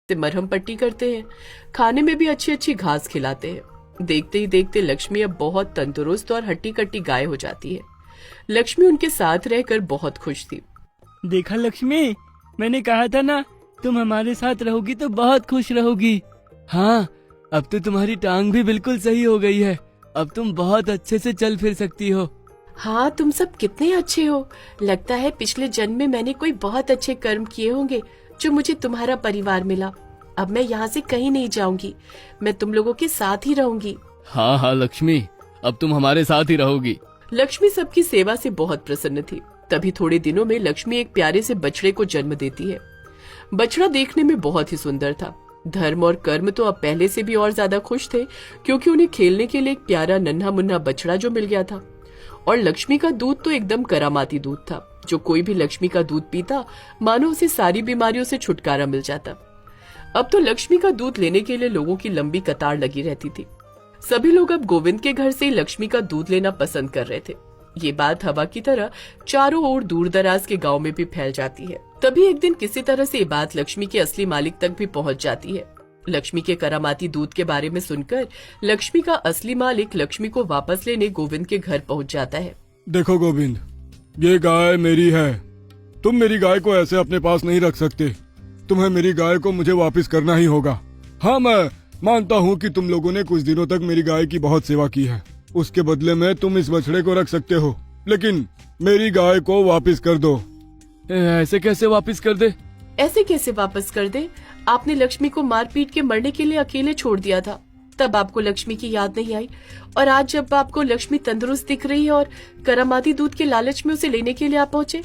से मरहम पट्टी करते हैं, खाने में भी अच्छी अच्छी घास खिलाते हैं। देखते ही देखते लक्ष्मी अब बहुत तंदुरुस्त और हट्टी कट्टी गाय हो जाती है। लक्ष्मी उनके साथ रहकर बहुत खुश थी। देखा लक्ष्मी, मैंने कहा था ना, तुम हमारे साथ रहोगी तो बहुत खुश रहोगी। हाँ, अब तो तुम्हारी टांग भी बिल्कुल सही हो गई है। अब तुम बहुत अच्छे से चल फिर सकती हो। हाँ, तुम सब कितने अच्छे हो। लगता है पिछले जन्म में मैंने कोई बहुत अच्छे कर्म किए होंगे जो मुझे तुम्हारा परिवार मिला। अब मैं यहाँ से कहीं नहीं जाऊंगी, मैं तुम लोगों के साथ ही रहूंगी। हाँ हाँ लक्ष्मी, अब तुम हमारे साथ ही रहोगी। लक्ष्मी सबकी सेवा से बहुत प्रसन्न थी। तभी थोड़े दिनों में लक्ष्मी एक प्यारे से बछड़े को जन्म देती है। बछड़ा देखने में बहुत ही सुंदर था। धर्म और कर्म तो अब पहले से भी और ज्यादा खुश थे, क्योंकि उन्हें खेलने के लिए एक प्यारा नन्हा मुन्ना बछड़ा जो मिल गया था। और लक्ष्मी का दूध तो एकदम करामाती दूध था। जो कोई भी लक्ष्मी का दूध पीता, मानो उसे सारी बीमारियों से छुटकारा मिल जाता। अब तो लक्ष्मी का दूध लेने के लिए लोगों की लंबी कतार लगी रहती थी। सभी लोग अब गोविंद के घर से ही लक्ष्मी का दूध लेना पसंद कर रहे थे। ये बात हवा की तरह चारों ओर दूर दराज के गांव में भी फैल जाती है। तभी एक दिन किसी तरह से ये बात लक्ष्मी के असली मालिक तक भी पहुंच जाती है। लक्ष्मी के करामाती दूध के बारे में सुनकर लक्ष्मी का असली मालिक लक्ष्मी को वापस लेने गोविंद के घर पहुंच जाता है। देखो गोविंद, ये गाय मेरी है। तुम मेरी गाय को ऐसे अपने पास नहीं रख सकते। तुम्हें मेरी गाय को मुझे वापस करना ही होगा। हाँ, मैं मानता हूँ कि तुम लोगों ने कुछ दिनों तक मेरी गाय की बहुत सेवा की है। उसके बदले में तुम इस बछड़े को रख सकते हो, लेकिन मेरी गाय को वापस कर दो। ऐसे कैसे वापस कर दे? ऐसे कैसे वापस कर दे? आपने लक्ष्मी को मार पीट के मरने के लिए अकेले छोड़ दिया था। तब आपको लक्ष्मी की याद नहीं आई, और आज जब आपको लक्ष्मी तंदुरुस्त दिख रही है और करामाती दूध के लालच में उसे लेने के लिए आप पहुंचे।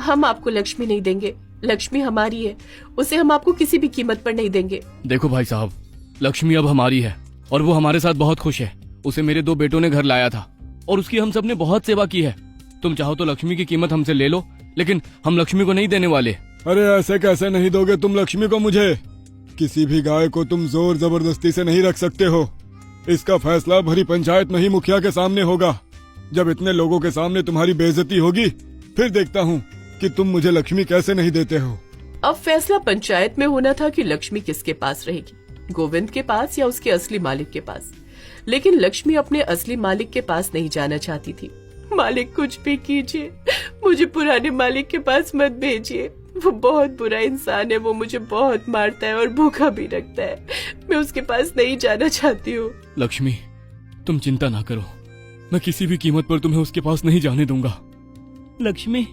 हम आपको लक्ष्मी नहीं देंगे। लक्ष्मी हमारी है, उसे हम आपको किसी भी कीमत पर नहीं देंगे। देखो भाई साहब, लक्ष्मी अब हमारी है और वो हमारे साथ बहुत खुश है। उसे मेरे 2 बेटों ने घर लाया था और उसकी हम सब ने बहुत सेवा की है। तुम चाहो तो लक्ष्मी की कीमत हमसे ले लो, लेकिन हम लक्ष्मी को नहीं देने वाले। अरे ऐसे कैसे नहीं दोगे तुम लक्ष्मी को मुझे? किसी भी गाय को तुम जोर जबरदस्ती से नहीं रख सकते हो। इसका फैसला भरी पंचायत में ही मुखिया के सामने होगा। जब इतने लोगों के सामने तुम्हारी बेइज्जती होगी, फिर देखता हूँ कि तुम मुझे लक्ष्मी कैसे नहीं देते हो। अब फैसला पंचायत में होना था कि लक्ष्मी किसके पास रहेगी, गोविंद के पास या उसके असली मालिक के पास। लेकिन लक्ष्मी अपने असली मालिक के पास नहीं जाना चाहती थी। मालिक कुछ भी कीजिए, मुझे पुराने मालिक के पास मत भेजिए। वो बहुत बुरा इंसान है, वो मुझे बहुत मारता है और भूखा भी रखता है। मैं उसके पास नहीं जाना चाहती हूँ। लक्ष्मी, तुम चिंता ना करो, मैं किसी भी कीमत पर तुम्हें उसके पास नहीं जाने दूंगा। लक्ष्मी,